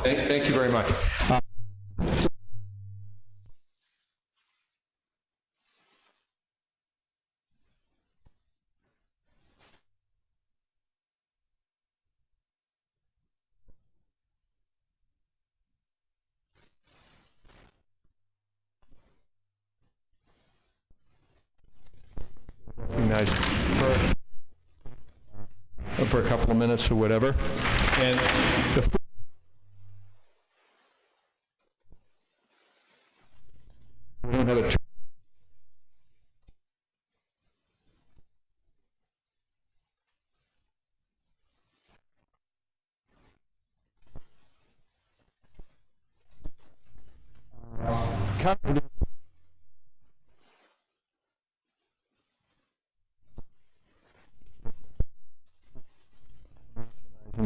Thank you very much. For a couple of minutes or whatever. And we don't have a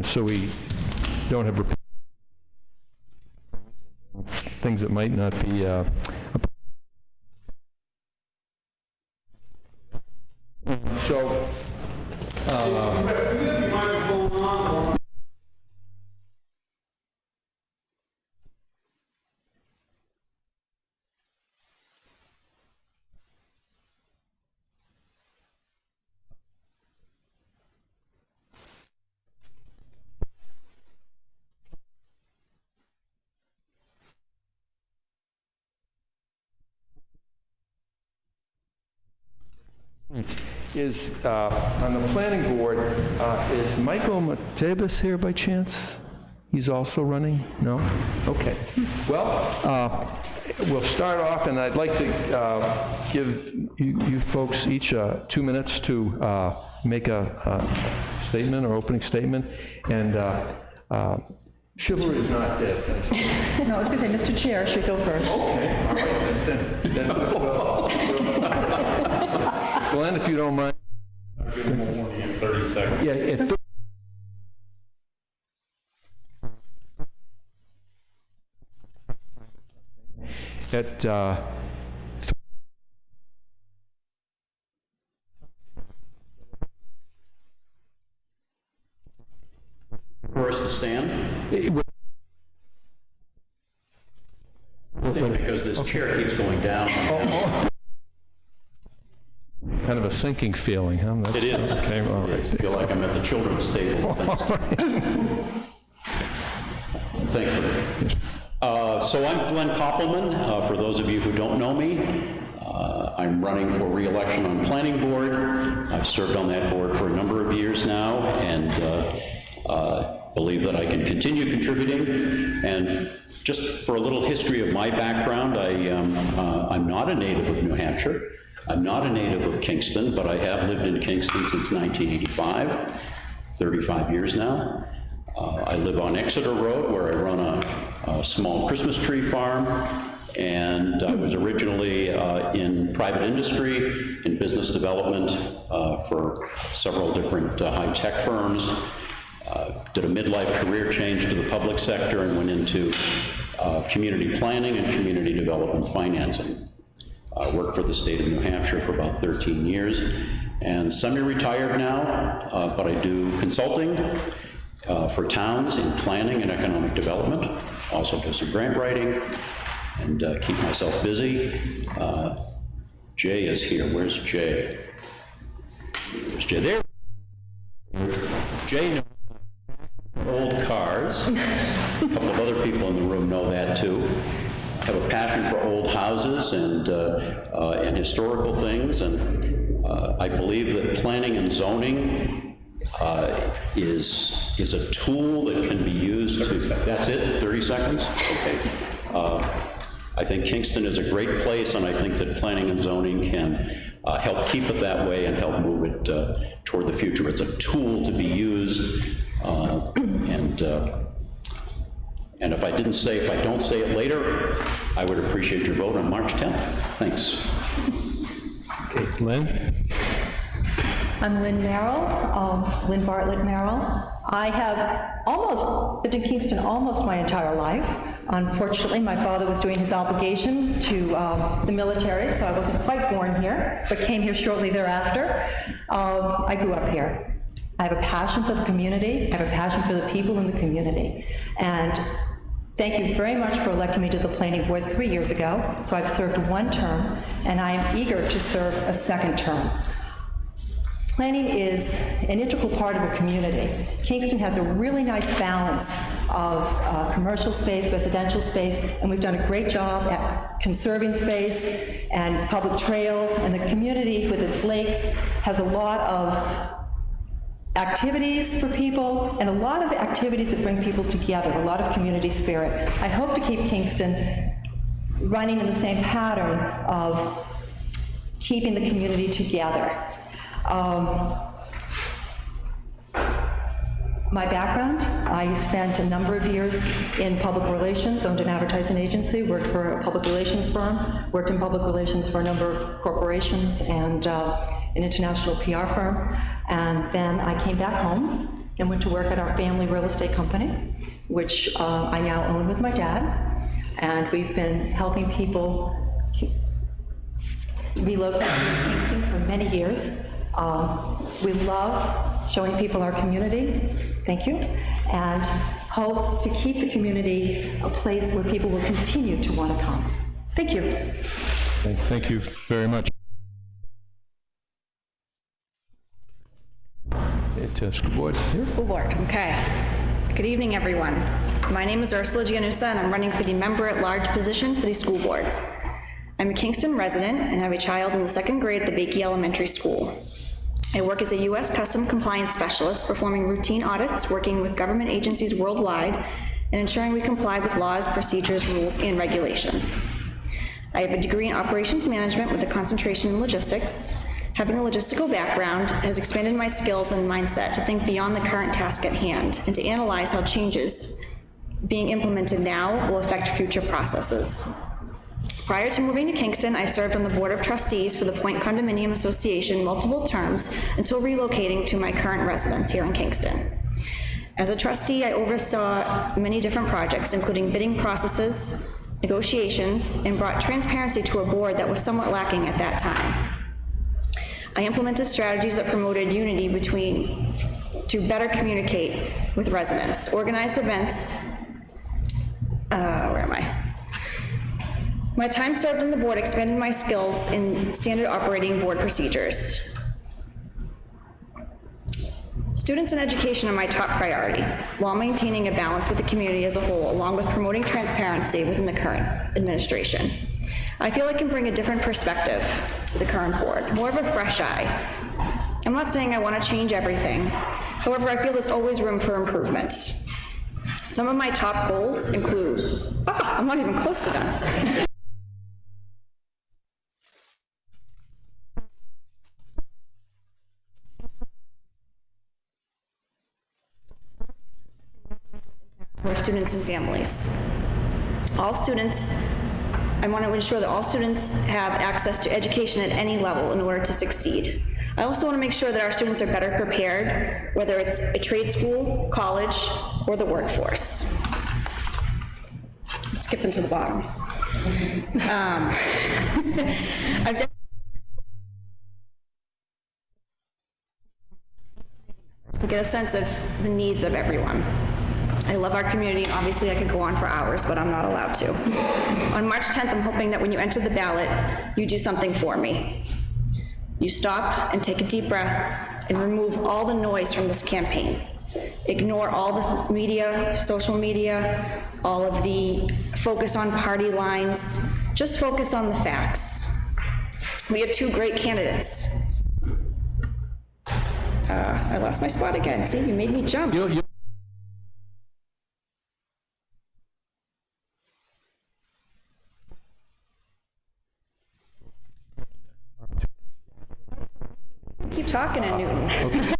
so we don't have things that might not be so is on the planning board, is Michael Matebas here by chance? He's also running? No? Okay. Well, we'll start off, and I'd like to give you folks each 2 minutes to make a statement or opening statement, and chivalry is not dead. No, I was going to say, Mr. Chair should go first. Okay, all right, then Glenn, if you don't mind. I'll give him a warning in 30 seconds. Yeah, First to stand. Because this chair keeps going down. kind of a sinking feeling, huh? It is. Okay, all right. I feel like I'm at the children's table. Thanks for that. So I'm Glenn Koppelman. For those of you who don't know me, I'm running for re-election on planning board. I've served on that board for a number of years now, and believe that I can continue contributing. And just for a little history of my background, I'm not a native of New Hampshire. I'm not a native of Kingston, but I have lived in Kingston since 1985, 35 years now. I live on Exeter Road, where I run a small Christmas tree farm, and I was originally in private industry, in business development for several different high-tech firms. Did a midlife career change to the public sector and went into community planning and community development financing. Worked for the state of New Hampshire for about 13 years, and semi-retired now, but I do consulting for towns in planning and economic development. Also do some grant writing and keep myself busy. Jay is here. Where's Jay? There's Jay. There. Jay knows old cars. A couple of other people in the room know that too. Have a passion for old houses and historical things, and I believe that planning and zoning is a tool that can be used to, that's it, 30 seconds? Okay. I think Kingston is a great place, and I think that planning and zoning can help keep it that way and help move it toward the future. It's a tool to be used, and if I don't say it later, I would appreciate your vote on March 10th. Thanks. Okay, Lynn? I'm Lynn Merrill, Lynn Bartlett Merrill. I have lived in Kingston almost my entire life. Unfortunately, my father was doing his obligation to the military, so I wasn't quite born here, but came here shortly thereafter. I grew up here. I have a passion for the community. I have a passion for the people in the community. And Thank you very much for electing me to the planning board 3 years ago. So I've served 1 term, and I am eager to serve a 2nd term. Planning is an integral part of a community. Kingston has a really nice balance of commercial space, residential space, and we've done a great job at conserving space and public trails, and the community with its lakes has a lot of activities for people and a lot of activities that bring people together, a lot of community spirit. I hope to keep Kingston running in the same pattern of keeping the community together. My background, I spent a number of years in public relations, owned an advertising agency, worked for a public relations firm, worked in public relations for a number of corporations and an international PR firm, and then I came back home and went to work at our family real estate company, which I now own with my dad, and we've been helping people relocate to Kingston for many years. We love showing people our community, thank you, and hope to keep the community a place where people will continue to want to come. Thank you. Thank you very much. School board here. School board, okay. Good evening, everyone. My name is Ursula Giannusa, and I'm running for the member-at-large position for the school board. I'm a Kingston resident and have a child in the 2nd grade at the Bakey Elementary School. I work as a U.S. Custom Compliance Specialist, performing routine audits, working with government agencies worldwide, and ensuring we comply with laws, procedures, rules, and regulations. I have a degree in Operations Management with a concentration in logistics. Having a logistical background has expanded my skills and mindset to think beyond the current task at hand and to analyze how changes being implemented now will affect future processes. Prior to moving to Kingston, I served on the Board of Trustees for the Point Condominium Association multiple terms until relocating to my current residence here in Kingston. As a trustee, I oversaw many different projects, including bidding processes, negotiations, and brought transparency to a board that was somewhat lacking at that time. I implemented strategies that promoted unity to better communicate with residents, organized events, My time served on the board expanded my skills in standard operating board procedures. Students and education are my top priority, while maintaining a balance with the community as a whole, along with promoting transparency within the current administration. I feel I can bring a different perspective to the current board, more of a fresh eye. I'm not saying I want to change everything. However, I feel there's always room for improvement. Some of my top goals include, I'm not even close to done. For students and families. I want to ensure that all students have access to education at any level in order to succeed. I also want to make sure that our students are better prepared, whether it's a trade school, college, or the workforce. Let's skip into the bottom. To get a sense of the needs of everyone. I love our community, and obviously I could go on for hours, but I'm not allowed to. On March 10th, I'm hoping that when you enter the ballot, you do something for me. You stop and take a deep breath and remove all the noise from this campaign. Ignore all the media, social media, all of the focus on party lines. Just focus on the facts. We have two great candidates. I lost my spot again. See, you made me jump. Keep talking at Newton. Okay.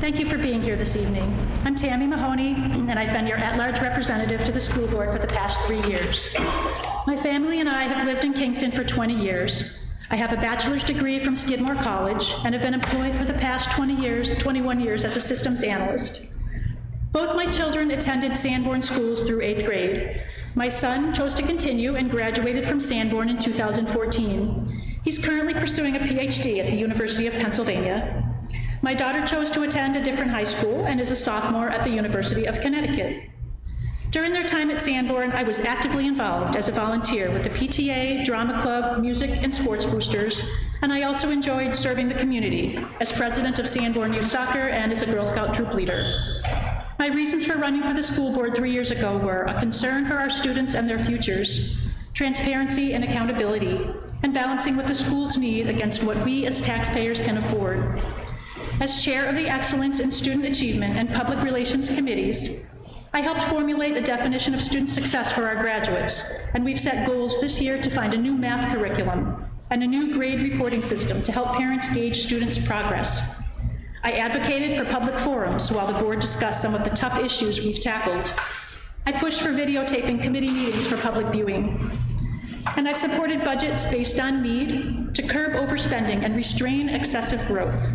Thank you for being here this evening. I'm Tammy Mahoney, and I've been your at-large representative to the school board for the past 3 years. My family and I have lived in Kingston for 20 years. I have a bachelor's degree from Skidmore College and have been employed for the past 21 years as a systems analyst. Both my children attended Sanborn schools through 8th grade. My son chose to continue and graduated from Sanborn in 2014. He's currently pursuing a PhD at the University of Pennsylvania. My daughter chose to attend a different high school and is a sophomore at the University of Connecticut. During their time at Sanborn, I was actively involved as a volunteer with the PTA, drama club, music, and sports boosters, and I also enjoyed serving the community as president of Sanborn Youth Soccer and as a Girl Scout troop leader. My reasons for running for the school board 3 years ago were a concern for our students and their futures, transparency and accountability, and balancing what the schools need against what we as taxpayers can afford. As chair of the Excellence in Student Achievement and Public Relations Committees, I helped formulate a definition of student success for our graduates, and we've set goals this year to find a new math curriculum and a new grade reporting system to help parents gauge students' progress. I advocated for public forums while the board discussed some of the tough issues we've tackled. I pushed for videotaping committee meetings for public viewing. And I've supported budgets based on need to curb overspending and restrain excessive growth.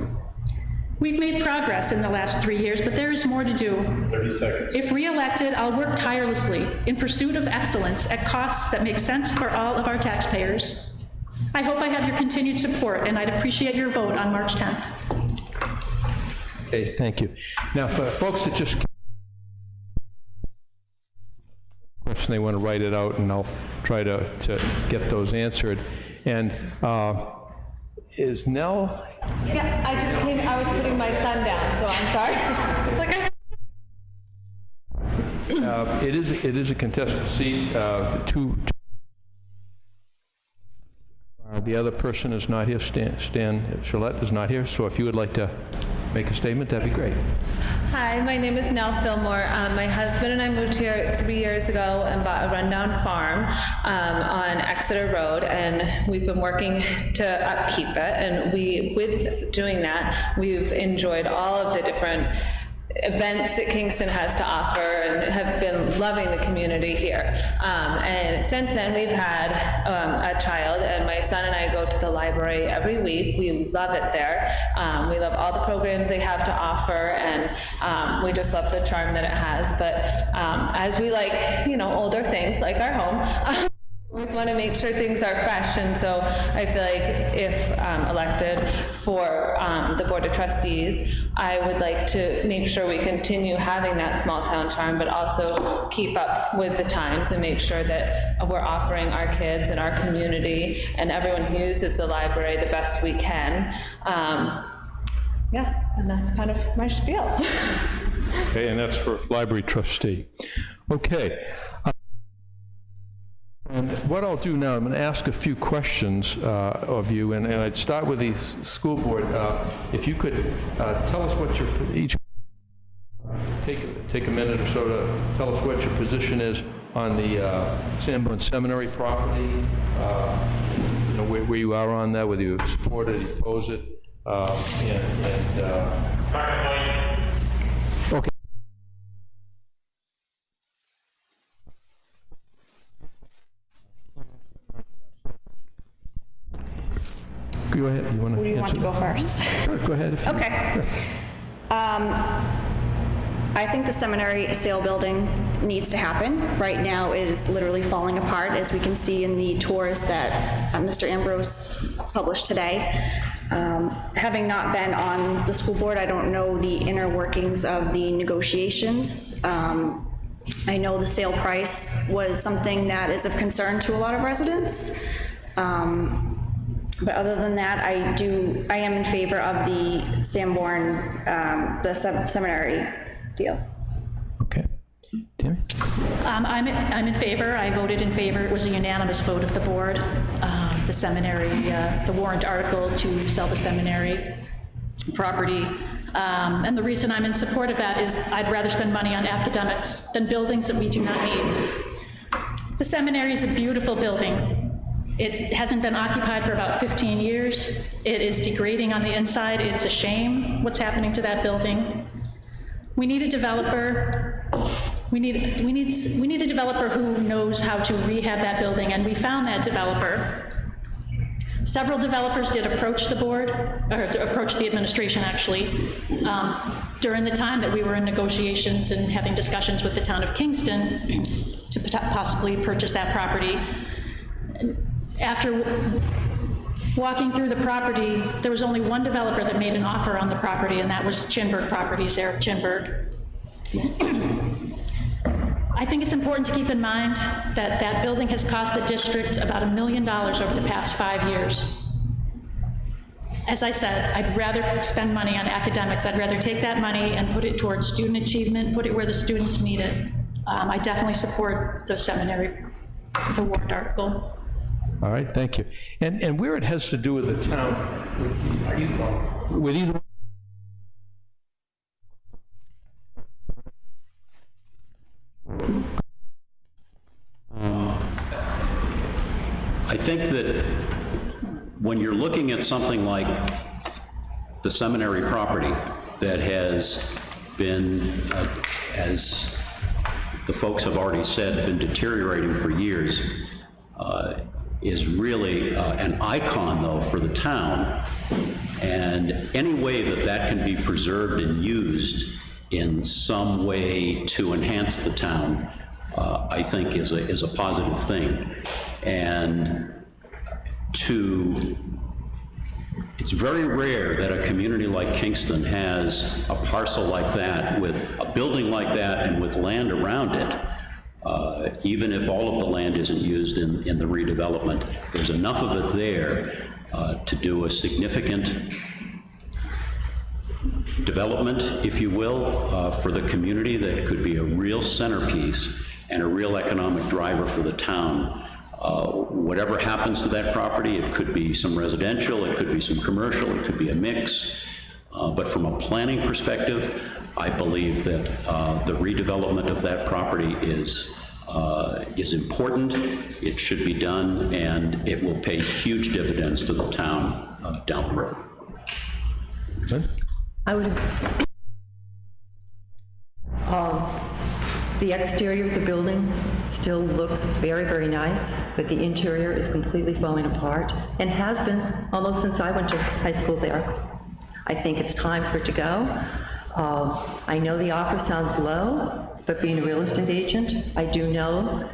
We've made progress in the last 3 years, but there is more to do. 30 seconds. If re-elected, I'll work tirelessly in pursuit of excellence at costs that make sense for all of our taxpayers. I hope I have your continued support, and I'd appreciate your vote on March 10th. Okay, thank you. Now, for folks that just question, they want to write it out, and I'll try to get those answered. And is Nell? Yeah, I just came, I was putting my son down, so I'm sorry. It's like It is a contested seat. The other person is not here. Stan Gillette is not here. So if you would like to make a statement, that'd be great. Hi, my name is Nell Fillmore. My husband and I moved here 3 years ago and bought a rundown farm on Exeter Road, and we've been working to upkeep it. And with doing that, we've enjoyed all of the different events that Kingston has to offer and have been loving the community here. And since then, we've had a child, and my son and I go to the library every week. We love it there. We love all the programs they have to offer, and we just love the charm that it has. But as we like, older things like our home, we always want to make sure things are fresh, and so I feel like if elected for the Board of Trustees, I would like to make sure we continue having that small town charm, but also keep up with the times and make sure that we're offering our kids and our community and everyone who uses the library the best we can. Yeah, and that's kind of my spiel. Okay, and that's for library trustee. Okay. And what I'll do now, I'm going to ask a few questions of you, and I'd start with the school board. If you could tell us what your, each, take a minute or so to tell us what your position is on the Sanborn Seminary property, where you are on that, whether you support it, oppose it, okay. Go ahead. You want to Who do you want answer to go first? Sure, go ahead. If you Okay. I think the seminary sale building needs to happen. Right now, it is literally falling apart, as we can see in the tours that Mr. Ambrose published today. Having not been on the school board, I don't know the inner workings of the negotiations. I know the sale price was something that is of concern to a lot of residents. But other than that, I am in favor of the Sanborn, the seminary deal. Okay. Tammy? I'm in favor. I voted in favor. It was a unanimous vote of the board. The seminary, the warrant article to sell the seminary property. And the reason I'm in support of that is I'd rather spend money on academics than buildings that we do not need. The seminary is a beautiful building. It hasn't been occupied for about 15 years. It is degrading on the inside. It's a shame what's happening to that building. We need a developer. We need a developer who knows how to rehab that building, and we found that developer. Several developers did approach the board, or approach the administration actually, during the time that we were in negotiations and having discussions with the Town of Kingston to possibly purchase that property. After Walking through the property, there was only one developer that made an offer on the property, and that was Chinberg Properties, Eric Chinberg. I think it's important to keep in mind that that building has cost the district about $1 million over the past 5 years. As I said, I'd rather spend money on academics. I'd rather take that money and put it towards student achievement, put it where the students need it. I definitely support the seminary, the warrant article. All right, thank you. And where it has to do with the town, with either... I think that when you're looking at something like the seminary property that has been, as the folks have already said, been deteriorating for years, is really an icon, though, for the town. And any way that that can be preserved and used in some way to enhance the town, I think is a positive thing. And it's very rare that a community like Kingston has a parcel like that, with a building like that, and with land around it. Even if all of the land isn't used in the redevelopment, there's enough of it there to do a significant development, if you will, for the community that could be a real centerpiece and a real economic driver for the town. Whatever happens to that property, it could be some residential, it could be some commercial, it could be a mix. But from a planning perspective, I believe that the redevelopment of that property is important. It should be done, and it will pay huge dividends to the town down the road. Good. I would. The exterior of the building still looks very, very nice, but the interior is completely falling apart, and has been almost since I went to high school there. I think it's time for it to go. I know the offer sounds low, but being a real estate agent, I do know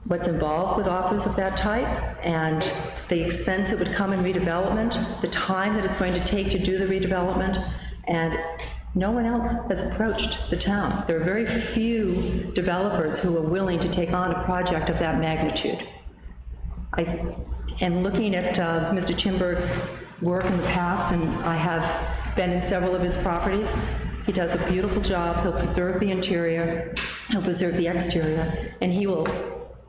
what's involved with offers of that type, and the expense that would come in redevelopment, the time that it's going to take to do the redevelopment, and no one else has approached the town. There are very few developers who are willing to take on a project of that magnitude. And looking at Mr. Chinberg's work in the past, and I have been in several of his properties, he does a beautiful job. He'll preserve the interior, he'll preserve the exterior, and he will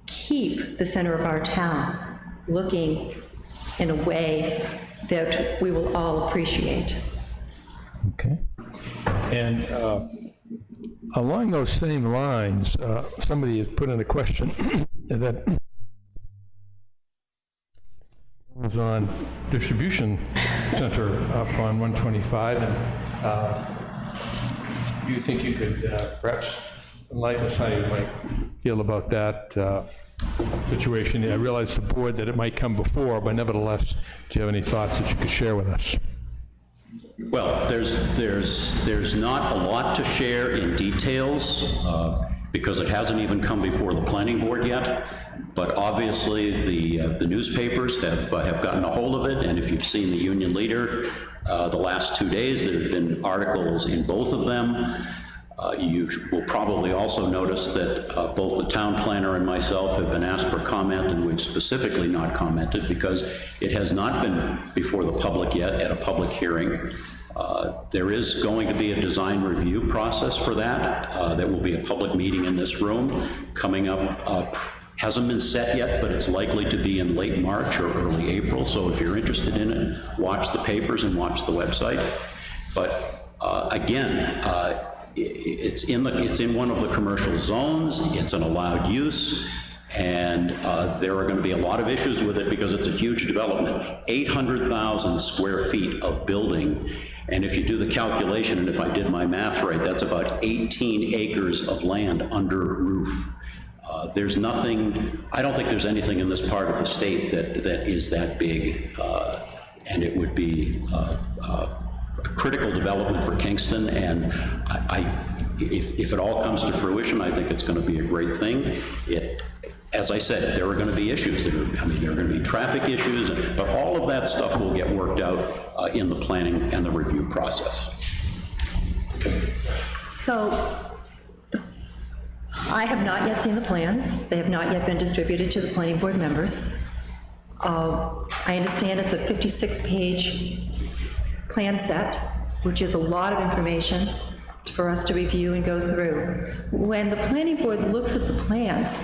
keep the center of our town looking in a way that we will all appreciate. Okay. And along those same lines, somebody has put in a question that was on distribution center up on 125, and do you think you could perhaps enlighten us how you might feel about that situation? I realize the board that it might come before, but nevertheless, do you have any thoughts that you could share with us? Well, there's not a lot to share in details because it hasn't even come before the planning board yet. But obviously, the newspapers have gotten a hold of it, and if you've seen the Union Leader the last 2 days, there have been articles in both of them. You will probably also notice that both the town planner and myself have been asked for comment, and we've specifically not commented because it has not been before the public yet at a public hearing. There is going to be a design review process for that. There will be a public meeting in this room coming up. Hasn't been set yet, but it's likely to be in late March or early April. So if you're interested in it, watch the papers and watch the website. But again, it's in one of the commercial zones. It's an allowed use, and there are going to be a lot of issues with it because it's a huge development. 800,000 square feet of building, and if you do the calculation, and if I did my math right, that's about 18 acres of land under roof. There's nothing, I don't think there's anything in this part of the state that is that big, and it would be a critical development for Kingston, and if it all comes to fruition, I think it's going to be a great thing. as I said, there are going to be issues. There are going to be traffic issues, but all of that stuff will get worked out in the planning and the review process. So, I have not yet seen the plans. They have not yet been distributed to the planning board members. I understand it's a 56-page plan set, which is a lot of information for us to review and go through. When the planning board looks at the plans,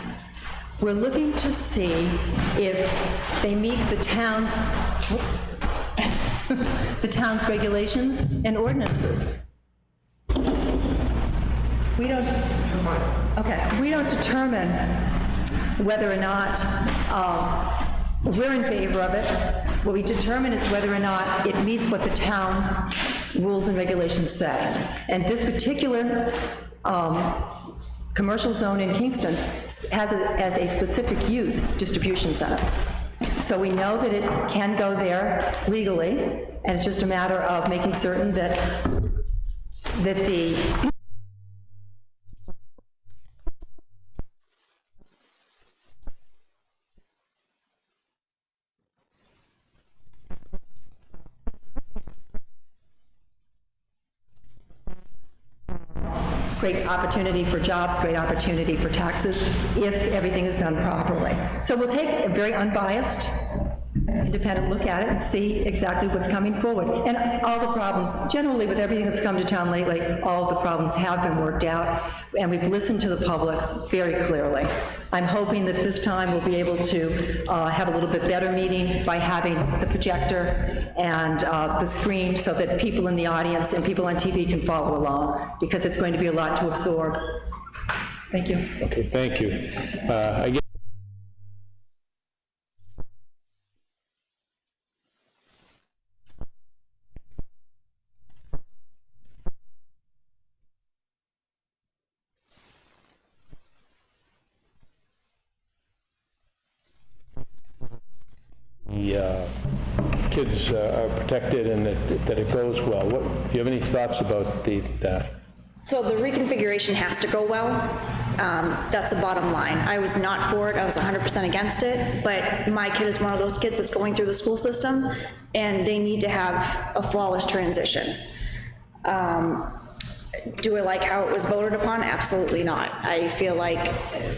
we're looking to see if they meet the town's, the town's regulations and ordinances. We don't determine whether or not we're in favor of it. What we determine is whether or not it meets what the town rules and regulations say. And this particular commercial zone in Kingston has as a specific use distribution center. So we know that it can go there legally, and it's just a matter of making certain that the great opportunity for jobs, great opportunity for taxes, if everything is done properly. So we'll take a very unbiased, independent look at it and see exactly what's coming forward. And all the problems, generally with everything that's come to town lately, all of the problems have been worked out, and we've listened to the public very clearly. I'm hoping that this time we'll be able to have a little bit better meeting by having the projector and the screen so that people in the audience and people on TV can follow along, because it's going to be a lot to absorb. Thank you. Okay, thank you. I guess the kids are protected and that it goes well. Do you have any thoughts about that? So the reconfiguration has to go well. That's the bottom line. I was not for it. I was 100% against it, but my kid is one of those kids that's going through the school system, and they need to have a flawless transition. Do I like how it was voted upon? Absolutely not. I feel like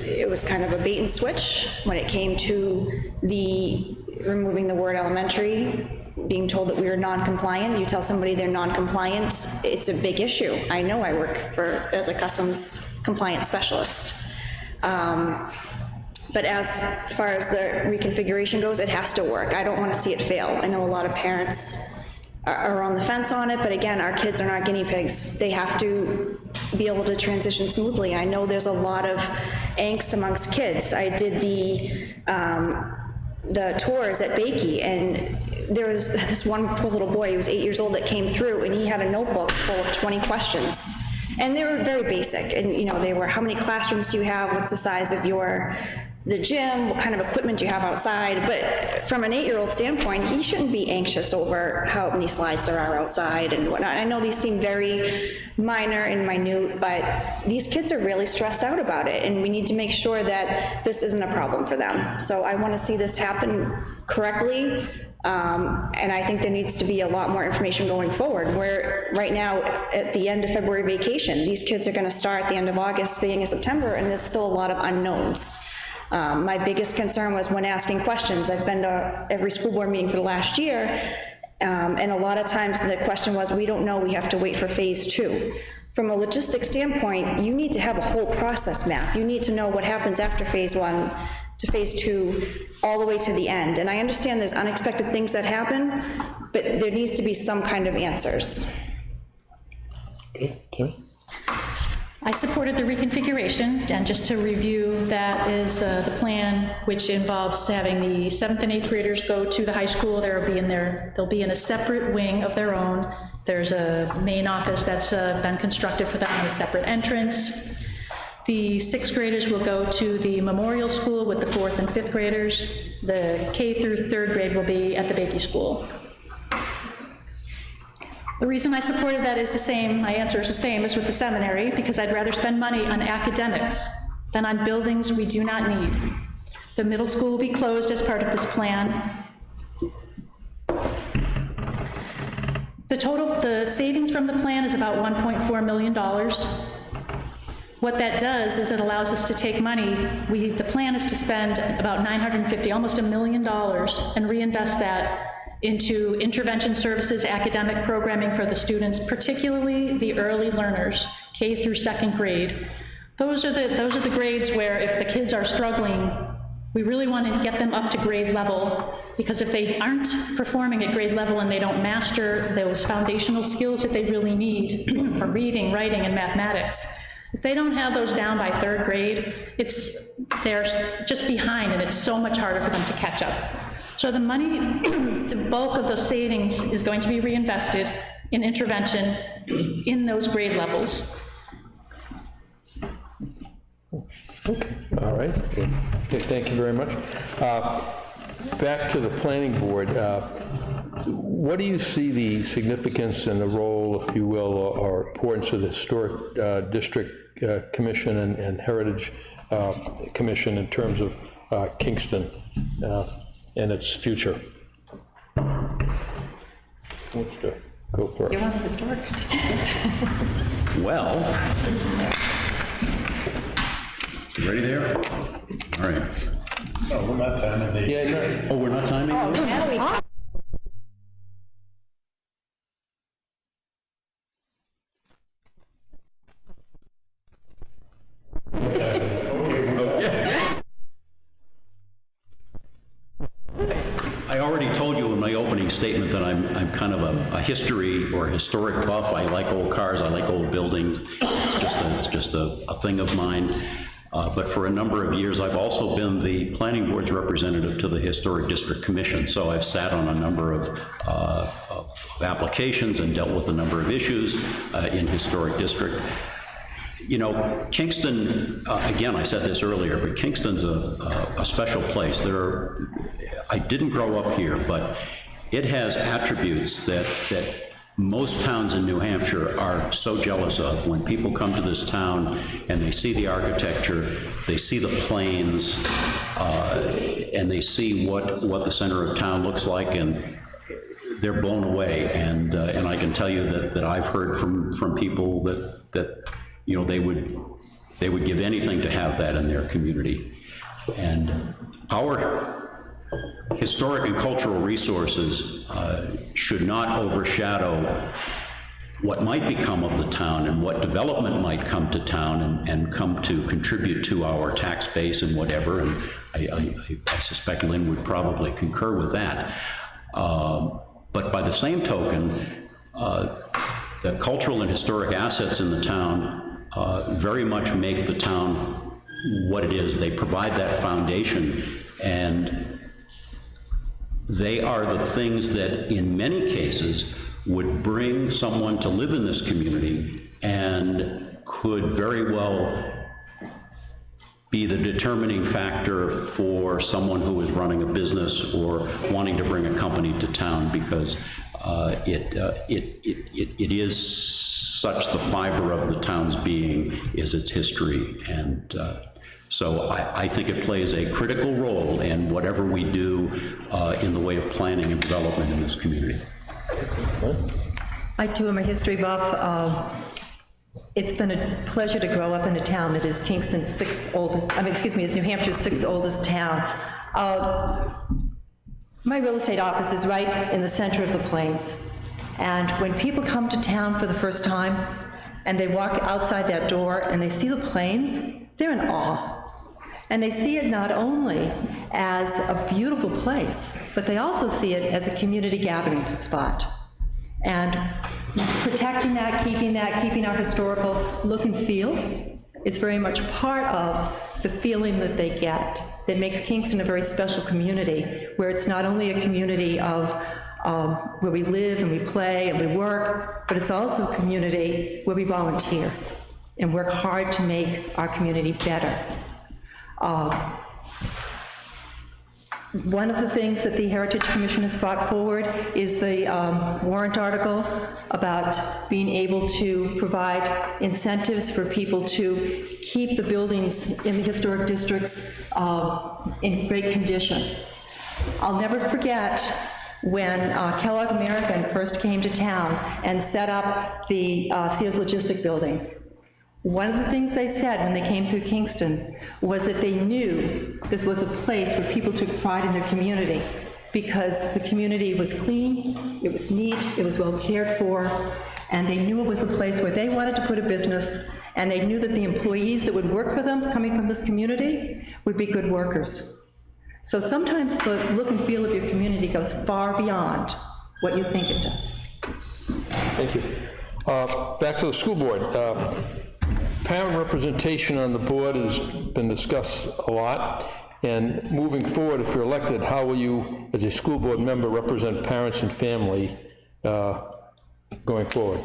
it was kind of a bait and switch when it came to the removing the word elementary, being told that we were non-compliant. You tell somebody they're non-compliant, it's a big issue. I know I work as a customs compliance specialist. But as far as the reconfiguration goes, it has to work. I don't want to see it fail. I know a lot of parents are on the fence on it, but again, our kids are not guinea pigs. They have to be able to transition smoothly. I know there's a lot of angst amongst kids. I did the tours at Bakey, and there was this one poor little boy, he was 8 years old, that came through, and he had a notebook full of 20 questions. And they were very basic, and they were, how many classrooms do you have? What's the size of the gym? What kind of equipment do you have outside? But from an 8-year-old standpoint, he shouldn't be anxious over how many slides there are outside and whatnot. I know these seem very minor and minute, but these kids are really stressed out about it, and we need to make sure that this isn't a problem for them. So I want to see this happen correctly, and I think there needs to be a lot more information going forward. We're right now at the end of February vacation. These kids are going to start at the end of August, beginning of September, and there's still a lot of unknowns. My biggest concern was when asking questions. I've been to every school board meeting for the last year, and a lot of times the question was, we don't know, we have to wait for phase 2. From a logistics standpoint, you need to have a whole process map. You need to know what happens after phase 1 to phase 2, all the way to the end. And I understand there's unexpected things that happen, but there needs to be some kind of answers. Okay, Tammy? I supported the reconfiguration, and just to review, that is the plan, which involves having the 7th and 8th graders go to the high school. They'll be in a separate wing of their own. There's a main office that's been constructed for them, and a separate entrance. The 6th graders will go to the memorial school with the 4th and 5th graders. The K through 3rd grade will be at the Bakey school. The reason I supported that is the same, my answer is the same as with the seminary, because I'd rather spend money on academics than on buildings we do not need. The middle school will be closed as part of this plan. The savings from the plan is about $1.4 million. What that does is it allows us to take money, the plan is to spend about $950,000, almost $1 million, and reinvest that into intervention services, academic programming for the students, particularly the early learners, K through second grade. Those are the grades where if the kids are struggling, we really want to get them up to grade level, because if they aren't performing at grade level and they don't master those foundational skills that they really need for reading, writing, and mathematics, if they don't have those down by third grade, they're just behind, and it's so much harder for them to catch up. So the money, the bulk of those savings is going to be reinvested in intervention in those grade levels. Okay, all right. Okay, thank you very much. Back to the planning board. What do you see the significance and the role, if you will, or importance of the Historic District Commission and Heritage Commission in terms of Kingston and its future? Who wants to go first? You're on the historic district. Well, you ready there? All right. No, we're not timing these. Yeah, no, Oh, we're not timing? I already told you in my opening statement that I'm kind of a history or historic buff. I like old cars, I like old buildings. It's just a thing of mine. But for a number of years, I've also been the planning board's representative to the Historic District Commission. So I've sat on a number of applications and dealt with a number of issues in Historic District. You know, Kingston, again, I said this earlier, but Kingston's a special place. I didn't grow up here, but it has attributes that most towns in New Hampshire are so jealous of. When people come to this town and they see the architecture, they see the plains, and they see what the center of town looks like, and they're blown away. And I can tell you that I've heard from people that you know, they would give anything to have that in their community. And our historic and cultural resources should not overshadow what might become of the town and what development might come to town and come to contribute to our tax base and whatever. And I suspect Lynn would probably concur with that. But by the same token, the cultural and historic assets in the town very much make the town what it is. They provide that foundation, and they are the things that in many cases would bring someone to live in this community and could very well be the determining factor for someone who is running a business or wanting to bring a company to town, because it is such the fiber of the town's being is its history. And so I think it plays a critical role in whatever we do in the way of planning and development in this community. I too am a history buff. It's been a pleasure to grow up in a town that is Kingston's sixth oldest, is New Hampshire's sixth oldest town. My real estate office is right in the center of the plains. And when people come to town for the first time and they walk outside that door and they see the plains, they're in awe. And they see it not only as a beautiful place, but they also see it as a community gathering spot. And protecting that, keeping our historical look and feel is very much part of the feeling that they get that makes Kingston a very special community, where it's not only a community of where we live and we play and we work, but it's also a community where we volunteer and work hard to make our community better. One of the things that the Heritage Commission has brought forward is the warrant article about being able to provide incentives for people to keep the buildings in the historic districts in great condition. I'll never forget when Kellogg American first came to town and set up the Sears Logistic Building. One of the things they said when they came through Kingston was that they knew this was a place where people took pride in their community because the community was clean, it was neat, it was well cared for, and they knew it was a place where they wanted to put a business, and they knew that the employees that would work for them coming from this community would be good workers. So sometimes the look and feel of your community goes far beyond what you think it does. Thank you. Back to the school board. Parent representation on the board has been discussed a lot, and moving forward, if you're elected, how will you, as a school board member, represent parents and family going forward?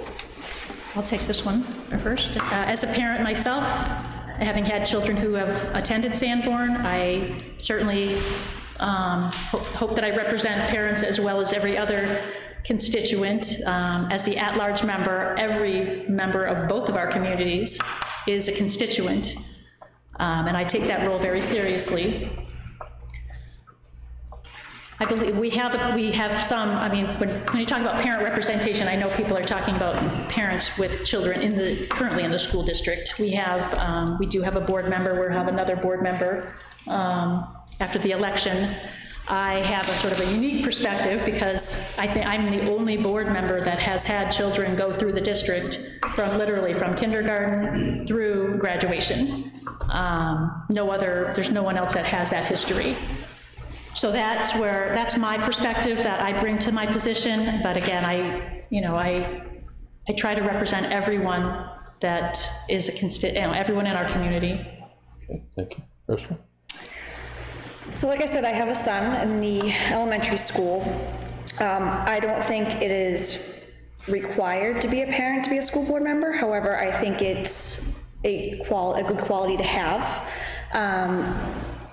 I'll take this one first. As a parent myself, having had children who have attended Sanborn, I certainly hope that I represent parents as well as every other constituent. As the at-large member, every member of both of our communities is a constituent, and I take that role very seriously. I believe we have some, I mean, when you talk about parent representation, I know people are talking about parents with children currently in the school district. We do have a board member, we'll have another board member after the election. I have a sort of a unique perspective because I think I'm the only board member that has had children go through the district literally from kindergarten through graduation. There's no one else that has that history. So that's my perspective that I bring to my position. But again, I try to represent everyone that is everyone in our community. Okay, thank you. Ursula? So like I said, I have a son in the elementary school. I don't think it is required to be a parent to be a school board member. However, I think it's a good quality to have.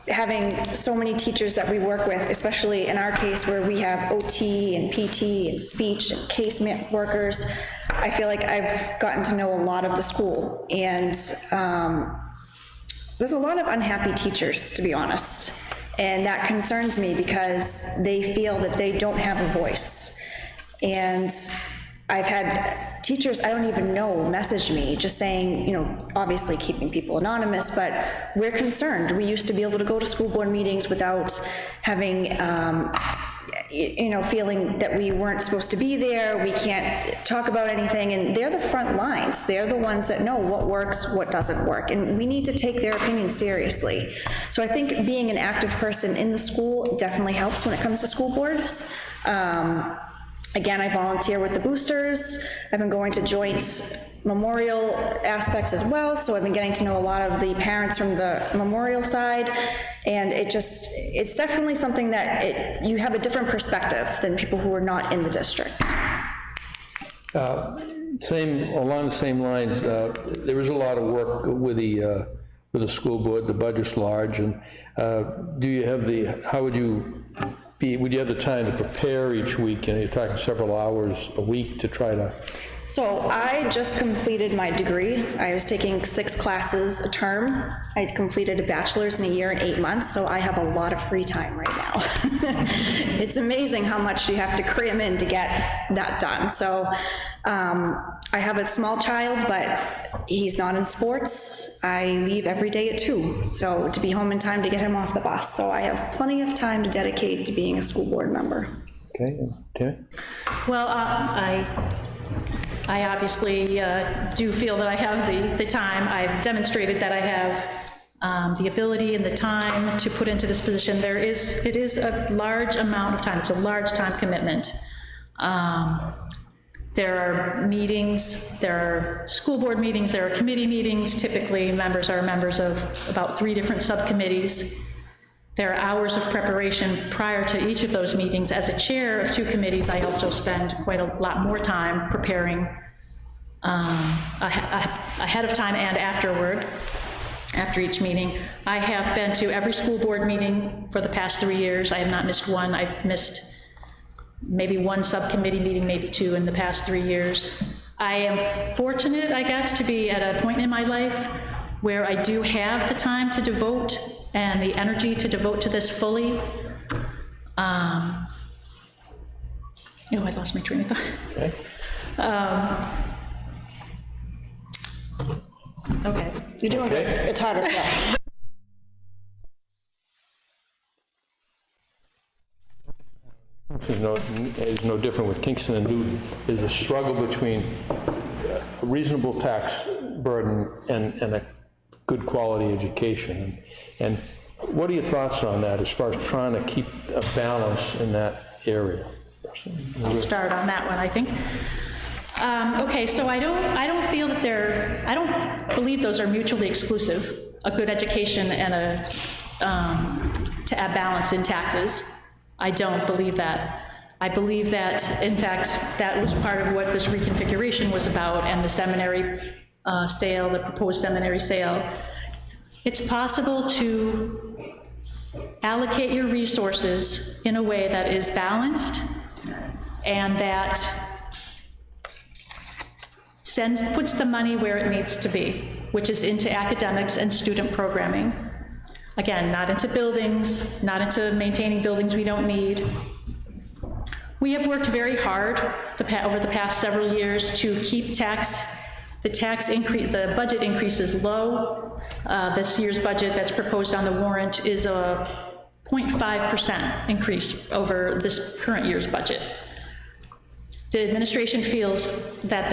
Having so many teachers that we work with, especially in our case where we have OT and PT and speech and case workers, I feel like I've gotten to know a lot of the school. And there's a lot of unhappy teachers, to be honest. And that concerns me because they feel that they don't have a voice. And I've had teachers I don't even know message me just saying, obviously keeping people anonymous, but we're concerned. We used to be able to go to school board meetings without having, feeling that we weren't supposed to be there, we can't talk about anything, and they're the front lines. They're the ones that know what works, what doesn't work, and we need to take their opinion seriously. So I think being an active person in the school definitely helps when it comes to school boards. Again, I volunteer with the boosters. I've been going to joint memorial aspects as well, so I've been getting to know a lot of the parents from the memorial side, and it's definitely something that you have a different perspective than people who are not in the district. Along the same lines, there is a lot of work with the school board. The budget's large, and would you have the time to prepare each week? You're talking several hours a week to try to... So I just completed my degree. I was taking 6 classes a term. I completed a bachelor's in a year and 8 months, so I have a lot of free time right now. It's amazing how much you have to cram in to get that done. So I have a small child, but he's not in sports. I leave every day at 2, so to be home in time to get him off the bus. So I have plenty of time to dedicate to being a school board member. Okay, and Tammy? Well, I obviously do feel that I have the time. I've demonstrated that I have the ability and the time to put into this position. It is a large amount of time. It's a large time commitment. There are meetings, there are school board meetings, there are committee meetings. Typically, members are members of about 3 different subcommittees. There are hours of preparation prior to each of those meetings. As a chair of 2 committees, I also spend quite a lot more time preparing ahead of time and afterward. after each meeting. I have been to every school board meeting for the past 3 years. I have not missed one. I've missed maybe one subcommittee meeting, maybe 2 in the past 3 years. I am fortunate, I guess, to be at a point in my life where I do have the time to devote and the energy to devote to this fully. I lost my train of thought. Okay. You're doing good. It's harder. Yeah. Is no different with Kingston and Newton. There's a struggle between a reasonable tax burden and a good quality education. And what are your thoughts on that as far as trying to keep a balance in that area? I'll start on that one, I think. Okay, so I don't feel that I don't believe those are mutually exclusive, a good education and to add balance in taxes. I don't believe that. I believe that, in fact, that was part of what this reconfiguration was about, and the seminary sale, the proposed seminary sale. It's possible to allocate your resources in a way that is balanced and that puts the money where it needs to be, which is into academics and student programming. Again, not into buildings, not into maintaining buildings we don't need. We have worked very hard over the past several years to keep the budget increases low. This year's budget that's proposed on the warrant is a 0.5% increase over this current year's budget. The administration feels that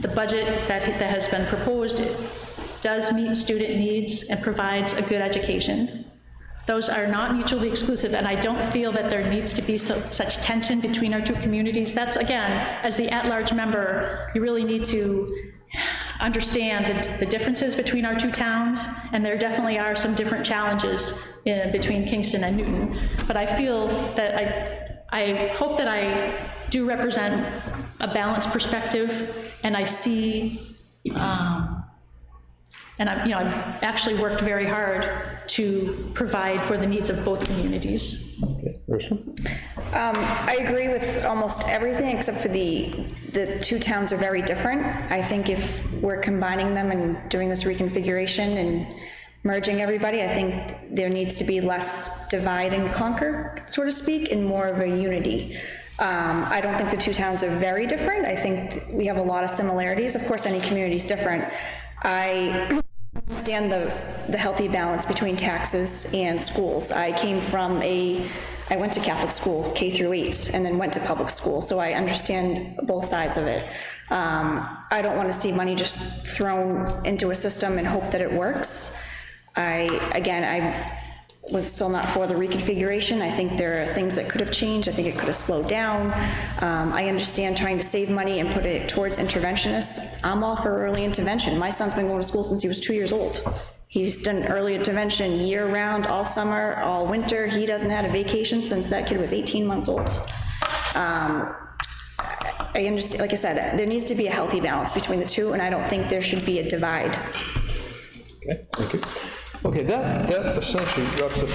the budget that has been proposed does meet student needs and provides a good education. Those are not mutually exclusive, and I don't feel that there needs to be such tension between our two communities. That's, again, as the at-large member, you really need to understand the differences between our two towns, and there definitely are some different challenges between Kingston and Newton. But I feel that I hope that I do represent a balanced perspective, and I see, and I've actually worked very hard to provide for the needs of both communities. Okay, Ursula? I agree with almost everything except for the two towns are very different. I think if we're combining them and doing this reconfiguration and merging everybody, I think there needs to be less divide and conquer, so to speak, and more of a unity. I don't think the two towns are very different. I think we have a lot of similarities. Of course, any community is different. I understand the healthy balance between taxes and schools. I went to Catholic school, K through 8, and then went to public school, so I understand both sides of it. I don't want to see money just thrown into a system and hope that it works. I was still not for the reconfiguration. I think there are things that could have changed. I think it could have slowed down. I understand trying to save money and put it towards interventionists. I'm all for early intervention. My son's been going to school since he was 2 years old. He's done early intervention year-round, all summer, all winter. He doesn't have a vacation since that kid was 18 months old. I understand, like I said, there needs to be a healthy balance between the two, and I don't think there should be a divide. Okay, thank you. Okay, that essentially wraps up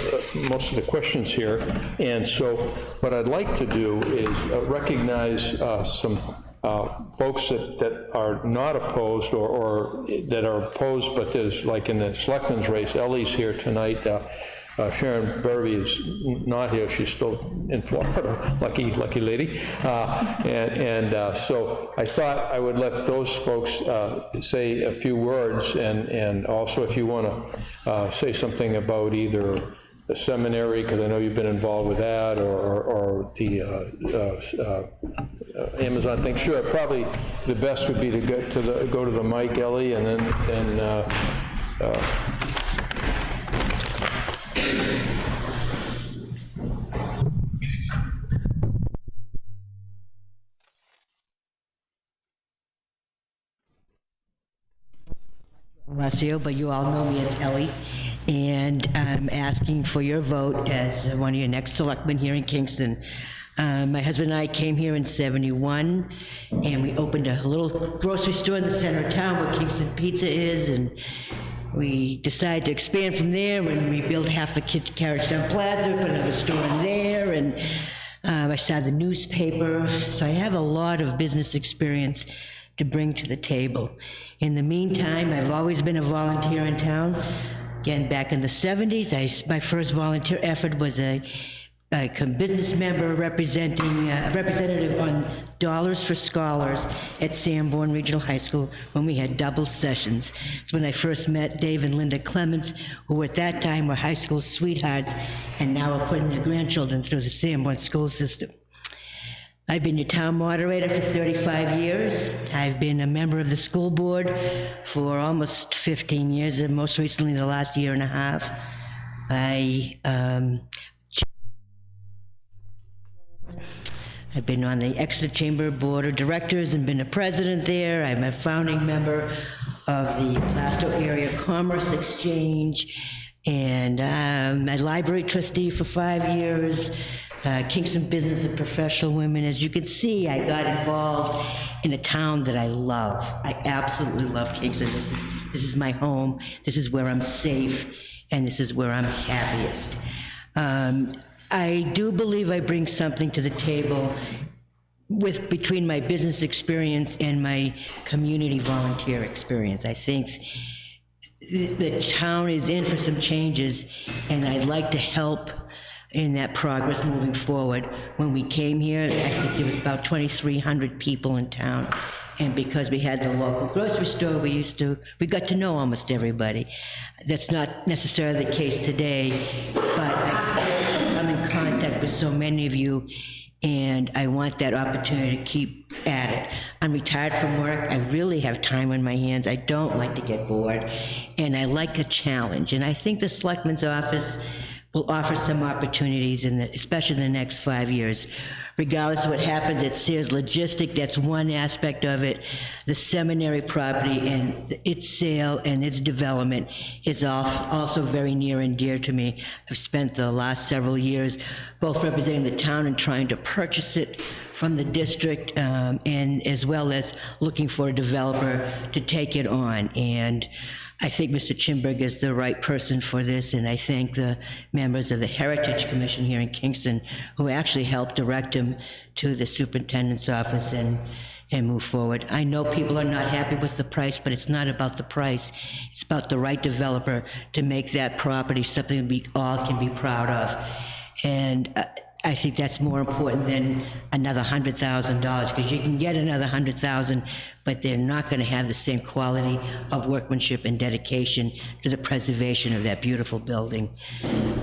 most of the questions here. And so what I'd like to do is recognize some folks that are not opposed or that are opposed, but there's, like in the selectmen's race, Ellie's here tonight. Sharon Burby is not here. She's still in Florida. Lucky lady. So I thought I would let those folks say a few words, and also if you want to say something about either the seminary, because I know you've been involved with that, or the Amazon thing. Sure, probably the best would be to go to the mic, Ellie, and then Alessio, but you all know me as Ellie, and I'm asking for your vote as one of your next selectmen here in Kingston. My husband and I came here in '71, and we opened a little grocery store in the center of town where Kingston Pizza is, and We decided to expand from there when we built half the Carriage Down Plaza, put another store in there, and I started the newspaper. So I have a lot of business experience to bring to the table. In the meantime, I've always been a volunteer in town. Again, back in the 70s, my first volunteer effort was a business member representative on Dollars for Scholars at Sanborn Regional High School when we had double sessions. It's when I first met Dave and Linda Clements, who at that time were high school sweethearts and now are putting their grandchildren through the Sanborn school system. I've been your town moderator for 35 years. I've been a member of the school board for almost 15 years, and most recently the last year and a half. I've been on the Exeter Chamber Board of Directors and been a president there. I'm a founding member of the Plastow Area Commerce Exchange, and I'm a library trustee for 5 years. Kingston Business of Professional Women. As you can see, I got involved in a town that I love. I absolutely love Kingston. This is my home. This is where I'm safe, and this is where I'm happiest. I do believe I bring something to the table between my business experience and my community volunteer experience. I think the town is in for some changes, and I'd like to help in that progress moving forward. When we came here, I think there was about 2,300 people in town. And because we had the local grocery store, we got to know almost everybody. That's not necessarily the case today, but I still come in contact with so many of you, and I want that opportunity to keep at it. I'm retired from work. I really have time on my hands. I don't like to get bored, and I like a challenge. And I think the Selectman's office will offer some opportunities, especially in the next 5 years. Regardless of what happens at Sears Logistic, that's one aspect of it. The seminary property and its sale and its development is also very near and dear to me. I've spent the last several years both representing the town and trying to purchase it from the district, and as well as looking for a developer to take it on. And I think Mr. Chimberg is the right person for this, and I thank the members of the Heritage Commission here in Kingston who actually helped direct him to the superintendent's office and move forward. I know people are not happy with the price, but it's not about the price. It's about the right developer to make that property something we all can be proud of. And I think that's more important than another $100,000, because you can get another $100,000, but they're not going to have the same quality of workmanship and dedication to the preservation of that beautiful building.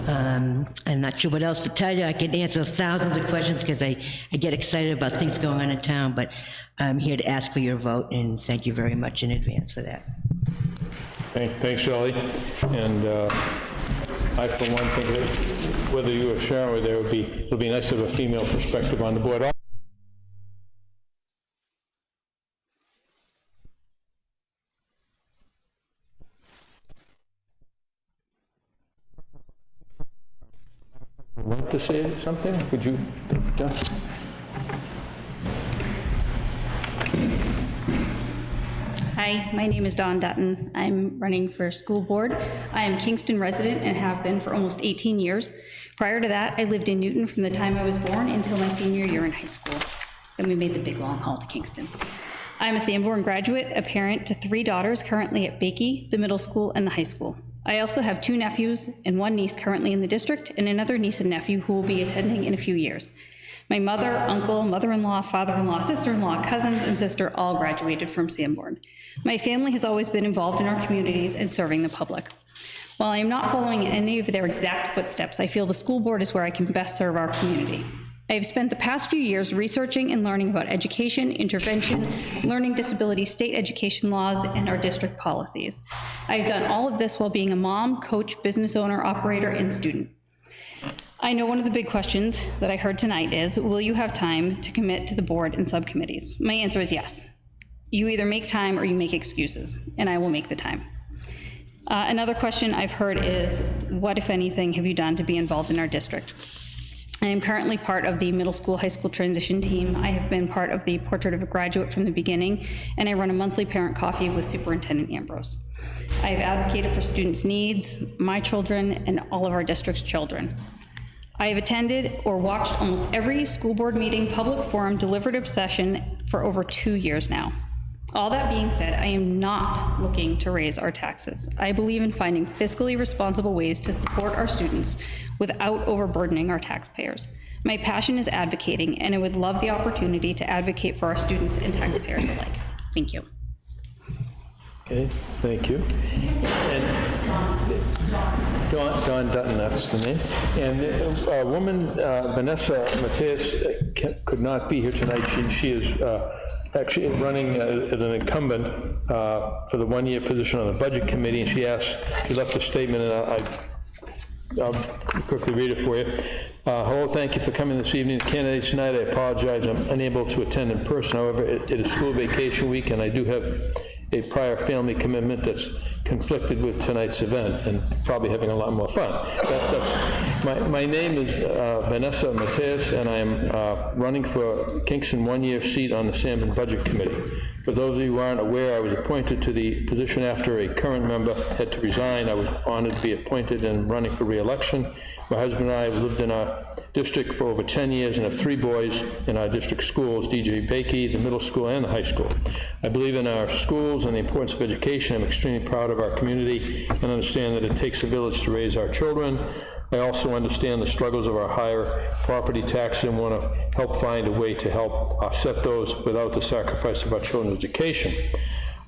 I'm not sure what else to tell you. I can answer thousands of questions because I get excited about things going on in town, but I'm here to ask for your vote, and thank you very much in advance for that. Thanks, Shelley. And I, for one, think that whether you or Sharon were there, it'll be nice to have a female perspective on the board. Want to say something? Would you? Hi, my name is Dawn Dutton. I'm running for school board. I am a Kingston resident and have been for almost 18 years. Prior to that, I lived in Newton from the time I was born until my senior year in high school. Then we made the big long haul to Kingston. I'm a Sanborn graduate, a parent to 3 daughters currently at Bakey, the middle school, and the high school. I also have 2 nephews and 1 niece currently in the district, and another niece and nephew who will be attending in a few years. My mother, uncle, mother-in-law, father-in-law, sister-in-law, cousins, and sister all graduated from Sanborn. My family has always been involved in our communities and serving the public. While I am not following in any of their exact footsteps, I feel the school board is where I can best serve our community. I have spent the past few years researching and learning about education, intervention, learning disabilities, state education laws, and our district policies. I have done all of this while being a mom, coach, business owner, operator, and student. I know one of the big questions that I heard tonight is, will you have time to commit to the board and subcommittees? My answer is yes. You either make time or you make excuses, and I will make the time. Another question I've heard is, what, if anything, have you done to be involved in our district? I am currently part of the middle school, high school transition team. I have been part of the Portrait of a Graduate from the beginning, and I run a monthly parent coffee with Superintendent Ambrose. I have advocated for students' needs, my children, and all of our district's children. I have attended or watched almost every school board meeting, public forum, deliberative session for over 2 years now. All that being said, I am not looking to raise our taxes. I believe in finding fiscally responsible ways to support our students without overburdening our taxpayers. My passion is advocating, and I would love the opportunity to advocate for our students and taxpayers alike. Thank you. Okay, thank you. And Dawn Dutton, that's the name. And a woman, Vanessa Mateus, could not be here tonight. She is actually running as an incumbent for the one-year position on the Budget Committee, and she left a statement, and I'll quickly read it for you. Hello, thank you for coming this evening. The candidates tonight, I apologize, I'm unable to attend in person. However, it is school vacation week, and I do have a prior family commitment that's conflicted with tonight's event, and probably having a lot more fun. My name is Vanessa Mateus, and I am running for Kingston one-year seat on the Sanborn Budget Committee. For those of you who aren't aware, I was appointed to the position after a current member had to resign. I was honored to be appointed and running for re-election. My husband and I have lived in our district for over 10 years and have 3 boys in our district schools, D.J. Bakey, the middle school, and the high school. I believe in our schools and the importance of education. I'm extremely proud of our community and understand that it takes a village to raise our children. I also understand the struggles of our higher property taxes and want to help find a way to help offset those without the sacrifice of our children's education.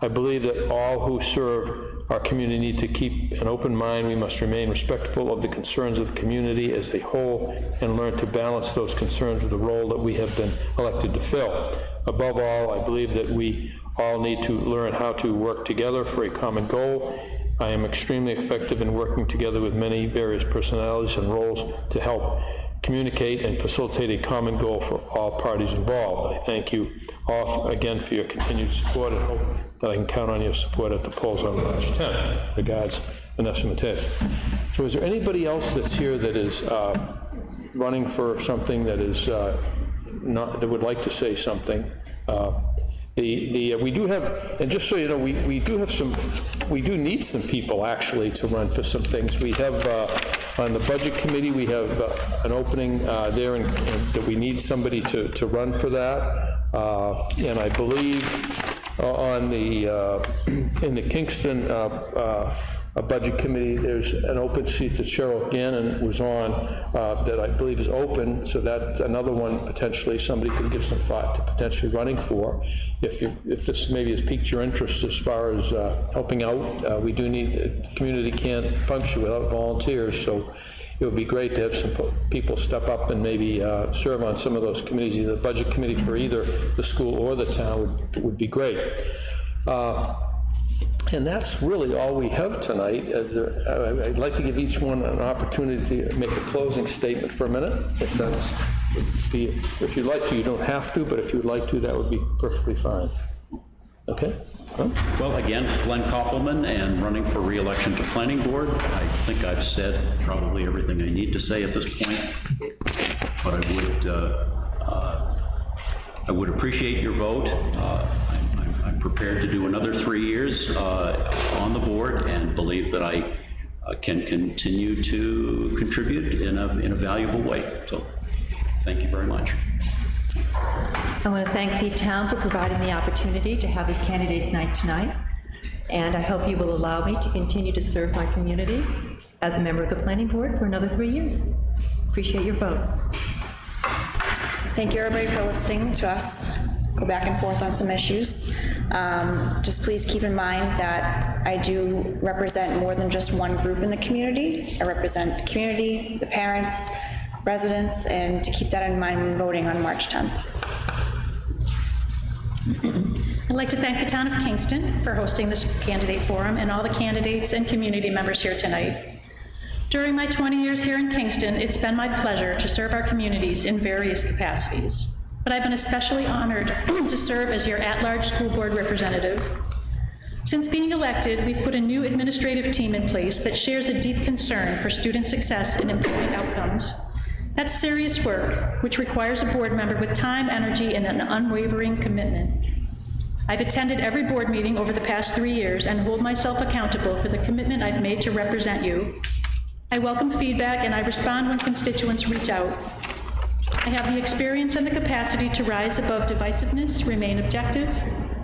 I believe that all who serve our community need to keep an open mind. We must remain respectful of the concerns of the community as a whole and learn to balance those concerns with the role that we have been elected to fill. Above all, I believe that we all need to learn how to work together for a common goal. I am extremely effective in working together with many various personalities and roles to help communicate and facilitate a common goal for all parties involved. I thank you all again for your continued support and hope that I can count on your support at the polls on March 10th. Regards, Vanessa Mateus. So is there anybody else that's here that is running for something that is that would like to say something? We do have, and just so you know, we do need some people actually to run for some things. We have on the Budget Committee, we have an opening there, and that we need somebody to run for that. And I believe on the in the Kingston Budget Committee, there's an open seat that Cheryl Gannon was on that I believe is open, so that's another one potentially somebody could give some thought to potentially running for. If this maybe has piqued your interest as far as helping out, we do need, the community can't function without volunteers, so it would be great to have some people step up and maybe serve on some of those committees. Either the Budget Committee for either the school or the town would be great. And that's really all we have tonight. I'd like to give each one an opportunity to make a closing statement for a minute. If you'd like to, you don't have to, but if you'd like to, that would be perfectly fine. Okay? Well, again, Glenn Koppelman, and running for re-election to Planning Board. I think I've said probably everything I need to say at this point, but I would appreciate your vote. I'm prepared to do another 3 years on the board and believe that I can continue to contribute in a valuable way. So thank you very much. I want to thank the town for providing the opportunity to have this candidates night tonight, and I hope you will allow me to continue to serve my community as a member of the Planning Board for another 3 years. Appreciate your vote. Thank you, everybody, for listening to us go back and forth on some issues. Just please keep in mind that I do represent more than just one group in the community. I represent the community, the parents, residents, and to keep that in mind when voting on March 10th. I'd like to thank the Town of Kingston for hosting this candidate forum and all the candidates and community members here tonight. During my 20 years here in Kingston, it's been my pleasure to serve our communities in various capacities. But I've been especially honored to serve as your at-large school board representative. Since being elected, we've put a new administrative team in place that shares a deep concern for student success and employee outcomes. That's serious work, which requires a board member with time, energy, and an unwavering commitment. I've attended every board meeting over the past 3 years and hold myself accountable for the commitment I've made to represent you. I welcome feedback and I respond when constituents reach out. I have the experience and the capacity to rise above divisiveness, remain objective,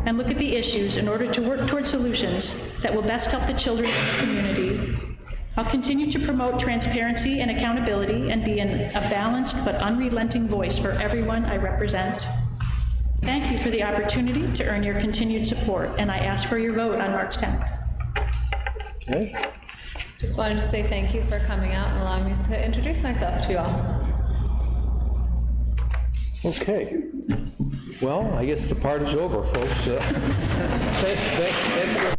and look at the issues in order to work toward solutions that will best help the children in the community. I'll continue to promote transparency and accountability and be a balanced but unrelenting voice for everyone I represent. Thank you for the opportunity to earn your continued support, and I ask for your vote on March 10th. Okay. Just wanted to say thank you for coming out and allowing me to introduce myself to you all. Okay. Well, I guess the part is over, folks. Thank you.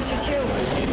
Thanks, you too.